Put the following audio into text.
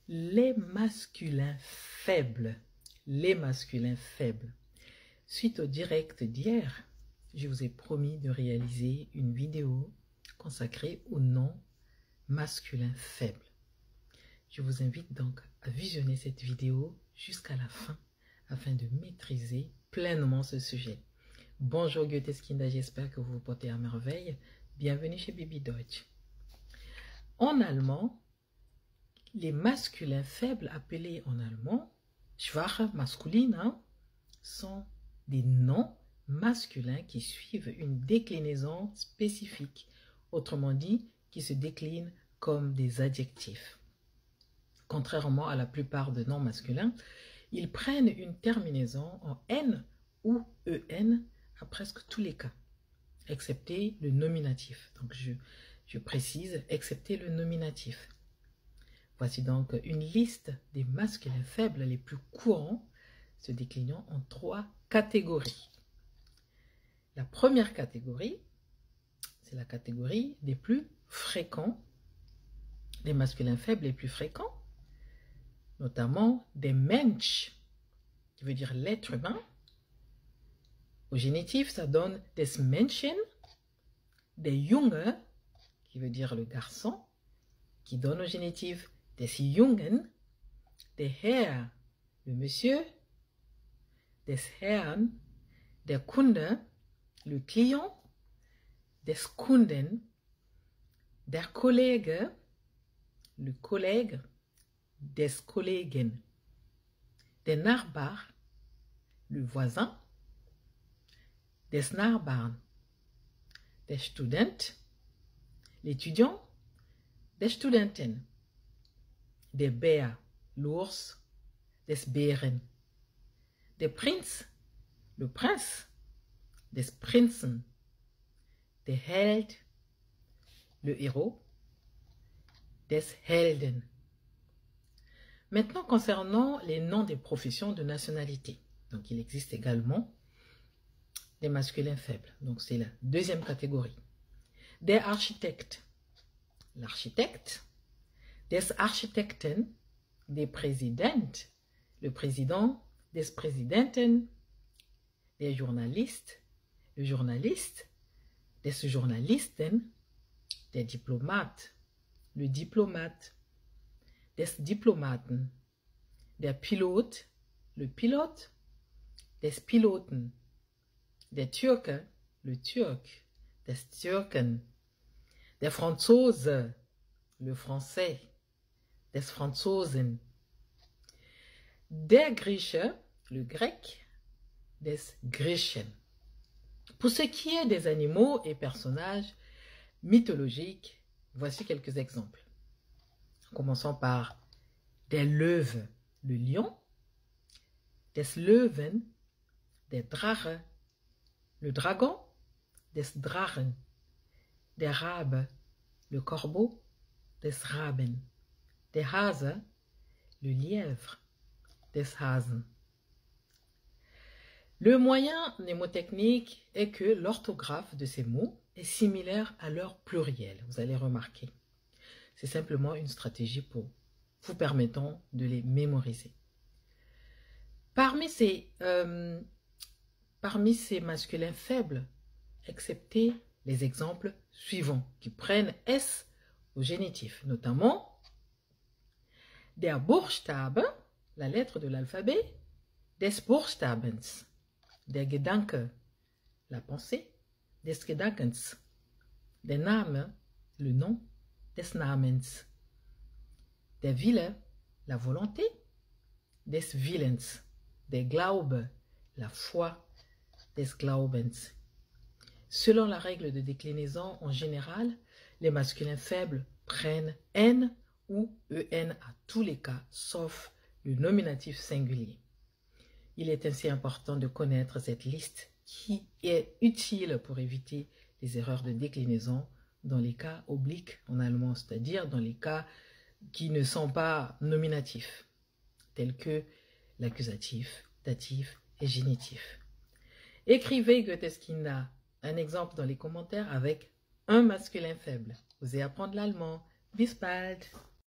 Les masculins faibles. Les masculins faibles. Suite au direct d'hier, je vous ai promis de réaliser une vidéo consacrée au nom masculin faible. Je vous invite donc à visionner cette vidéo jusqu'à la fin afin de maîtriser pleinement ce sujet. Bonjour Goetheskinder, j'espère que vous vous portez à merveille. Bienvenue chez Baby Deutsch. En allemand, les masculins faibles, appelés en allemand schwache masculin, sont des noms masculins qui suivent une déclinaison spécifique, autrement dit, qui se déclinent comme des adjectifs. Contrairement à la plupart des noms masculins, ils prennent une terminaison en N ou EN à presque tous les cas, excepté le nominatif. Donc je précise, excepté le nominatif. Voici donc une liste des masculins faibles les plus courants, se déclinant en 3 catégories. La première catégorie, c'est la catégorie des plus fréquents, des masculins faibles les plus fréquents, notamment des Mensch, qui veut dire l'être humain. Au génitif, ça donne des Menschen, des Junge, qui veut dire le garçon, qui donne au génitif des Jungen, des Herr, le monsieur, des Herrn, der Kunde, le client, des Kunden, der Kollege, le collègue, des Kollegen, der Nachbar, le voisin, des Nachbarn, der Student, l'étudiant, des Studenten, der Bär, l'ours, des Bären, der Prinz, le prince, des Prinzen, der Held, le héros, des Helden. Maintenant, concernant les noms des professions de nationalité. Donc, il existe également des masculins faibles. Donc, c'est la deuxième catégorie. Der Architekt, l'architecte, des Architekten, des Präsident, le président, des Präsidenten, des journalistes, le journaliste, des Journalisten, des Diplomates, le diplomate, des Diplomaten, der Pilot, le pilote, des Piloten, der Türke, le turc, des Türken, der Franzose, le français, des Franzosen, der Grieche, le grec, des Griechen. Pour ce qui est des animaux et personnages mythologiques, voici quelques exemples. Commençons par der Löwe, le lion, des Löwen, der Drache, le dragon, des Drachen, der Rabe, le corbeau, des Raben, der Hase, le lièvre, des Hasen. Le moyen mnémotechnique est que l'orthographe de ces mots est similaire à leur pluriel, vous allez remarquer. C'est simplement une stratégie pour vous permettant de les mémoriser. Parmi ces masculins faibles, excepté les exemples suivants qui prennent S au génitif, notamment der Buchstabe, la lettre de l'alphabet, des Buchstabens, der Gedanke, la pensée, des Gedankens, der Name, le nom, des Namens, der Wille, la volonté, des Willens, der Glaube, la foi, des Glaubens. Selon la règle de déclinaison en général, les masculins faibles prennent N ou EN à tous les cas, sauf le nominatif singulier. Il est ainsi important de connaître cette liste qui est utile pour éviter les erreurs de déclinaison dans les cas obliques en allemand, c'est-à-dire dans les cas qui ne sont pas nominatifs, tels que l'accusatif, datif et génitif. Écrivez Goetheskinder un exemple dans les commentaires avec un masculin faible. Osez apprendre l'allemand. Bis bald!